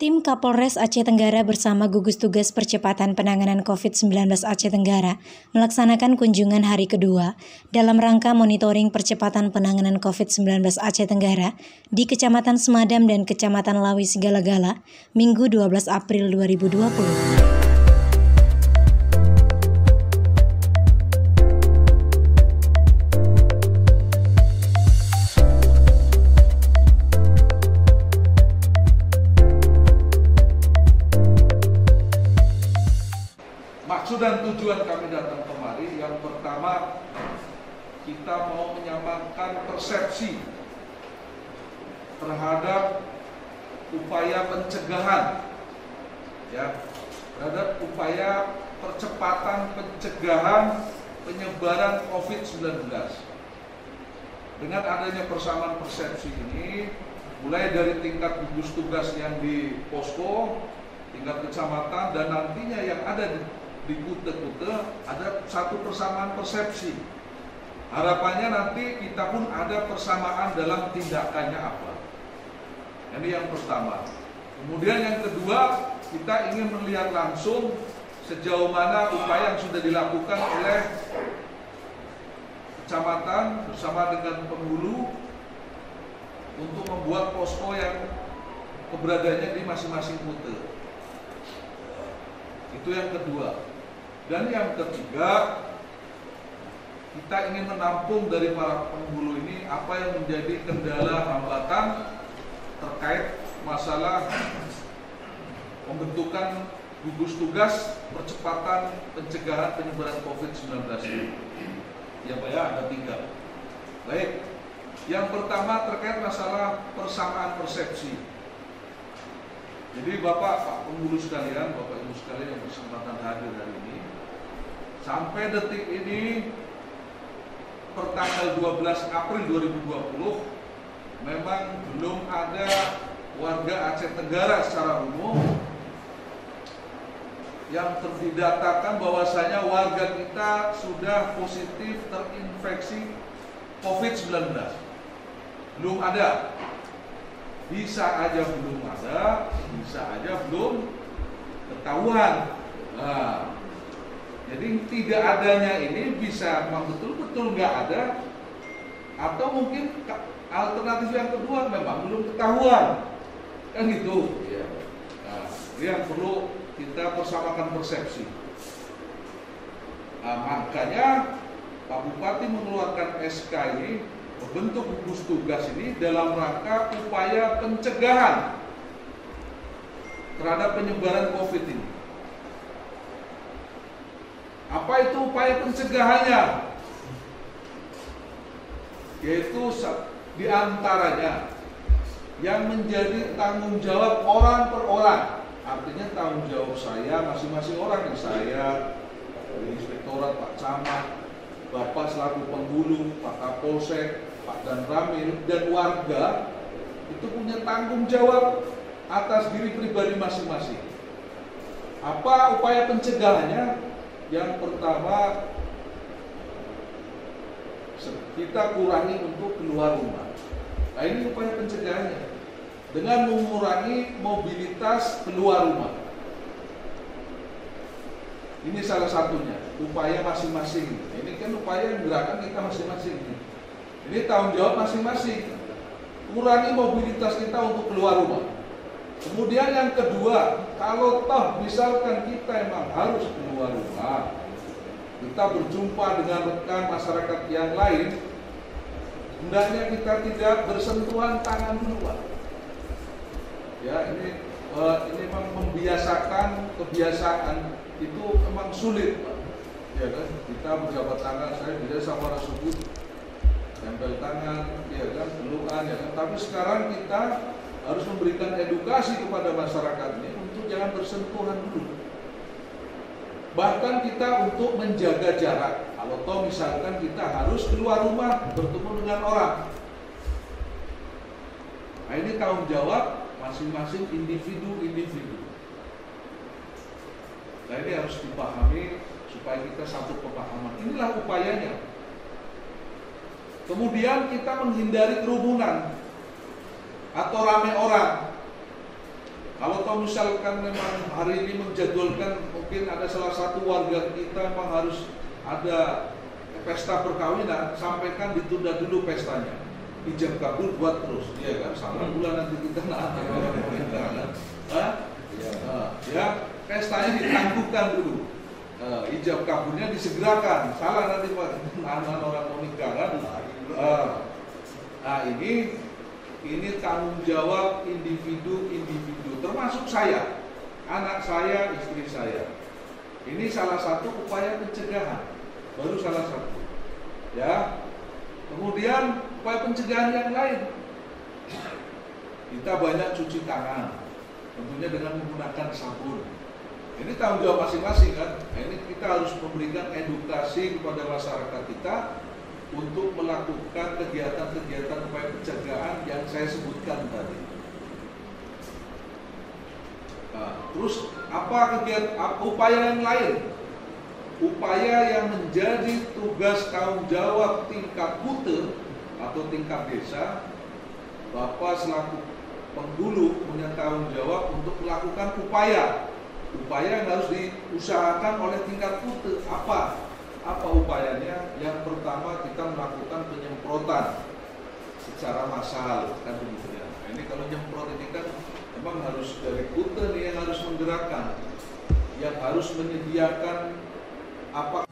Tim Kapolres Aceh Tenggara bersama gugus tugas percepatan penanganan COVID-19 Aceh Tenggara melaksanakan kunjungan hari kedua dalam rangka monitoring percepatan penanganan COVID-19 Aceh Tenggara di Kecamatan Semadam dan Kecamatan Lawi Segala-Gala, Minggu 12 April 2020. Maksud dan tujuan kami datang kemari, yang pertama kita mau menyamakan persepsi terhadap upaya pencegahan, terhadap upaya percepatan pencegahan penyebaran COVID-19. Dengan adanya persamaan persepsi ini, mulai dari tingkat gugus tugas yang di posko, tingkat kecamatan, dan nantinya yang ada di kute-kute, ada satu persamaan persepsi. Harapannya nanti kita pun ada persamaan dalam tindakannya apa. Ini yang pertama. Kemudian yang kedua, kita ingin melihat langsung sejauh mana upaya yang sudah dilakukan oleh kecamatan bersama dengan penghulu untuk membuat posko yang keberadaannya di masing-masing kute. Itu yang kedua. Dan yang ketiga, kita ingin menampung dari para penghulu ini apa yang menjadi kendala hambatan terkait masalah pembentukan gugus tugas percepatan pencegahan penyebaran COVID-19 ini. Ya Pak ya, ada 3. Baik, yang pertama terkait masalah persamaan persepsi. Jadi Pak penghulu sekalian, Bapak Ibu sekalian yang berkesempatan hadir hari ini, sampai detik ini per tanggal 12 April 2020 memang belum ada warga Aceh Tenggara secara umum yang terdidatakan bahwasanya warga kita sudah positif terinfeksi COVID-19. Belum ada. Bisa aja belum ada, bisa aja belum ketahuan. Nah, jadi tidak adanya ini bisa memang betul-betul nggak ada, atau mungkin alternatif yang kedua memang belum ketahuan, kan gitu. Nah, ini yang perlu kita persamakan persepsi. Nah, makanya Pak Bupati mengeluarkan SK ini, membentuk gugus tugas ini dalam rangka upaya pencegahan terhadap penyebaran COVID ini. Apa itu upaya pencegahannya? Yaitu diantaranya yang menjadi tanggung jawab orang per orang. Artinya tanggung jawab saya masing-masing orang, saya dari Inspektorat, Pak Camat, Bapak selaku penghulu, Pak Kapolsek, Pak Danramil, dan warga itu punya tanggung jawab atas diri pribadi masing-masing. Apa upaya pencegahannya? Yang pertama, kita kurangi untuk keluar rumah. Nah, ini upaya pencegahannya dengan mengurangi mobilitas keluar rumah. Ini salah satunya, upaya masing-masing. Ini kan upaya yang gerakan kita masing-masing. Ini tanggung jawab masing-masing. Kurangi mobilitas kita untuk keluar rumah. Kemudian yang kedua, kalau toh misalkan kita emang harus keluar rumah, kita berjumpa dengan rekan masyarakat yang lain, hendaknya kita tidak bersentuhan tangan duluan. Ya, ini memang membiasakan kebiasaan itu memang sulit, Pak. Ya kan, kita berjabat tangan, saya tidak sama rasubut, tempel tangan, ya kan, pelukan, ya kan. Tapi sekarang kita harus memberikan edukasi kepada masyarakat ini untuk jangan bersentuhan dulu. Bahkan kita untuk menjaga jarak. Kalau toh misalkan kita harus keluar rumah bertemu dengan orang. Nah, ini tanggung jawab masing-masing individu. Nah, ini harus dipahami supaya kita satu pemahaman. Inilah upayanya. Kemudian kita menghindari kerumunan atau ramai orang. Kalau tahu misalkan memang hari ini menjadwalkan, mungkin ada salah satu warga kita memang harus ada pesta perkawinan, sampaikan ditunda dulu pestanya, ijab kabul buat terus, ya kan? Sama bulan nanti kita ya pestanya ditangguhkan dulu, ijab kabulnya disegerakan, salah nanti anak orang mau nikah kan? Nah ini tanggung jawab individu-individu, termasuk saya, anak saya, istri saya. Ini salah satu upaya pencegahan, baru salah satu. Ya, kemudian upaya pencegahan yang lain, kita banyak cuci tangan, tentunya dengan menggunakan sabun. Ini tanggung jawab masing-masing kan. Nah, ini kita harus memberikan edukasi kepada masyarakat kita untuk melakukan kegiatan-kegiatan upaya pencegahan yang saya sebutkan tadi. Nah, terus apa upaya yang lain? Upaya yang menjadi tugas tanggung jawab tingkat kute atau tingkat desa, Bapak selaku penghulu punya tanggung jawab untuk melakukan upaya yang harus diusahakan oleh tingkat kute. Apa upayanya? Yang pertama, kita melakukan penyemprotan secara massal, kan begitu ya. Nah, ini kalau nyemprot ini kan memang harus dari kute nih yang harus menggerakkan, yang harus menyediakan apa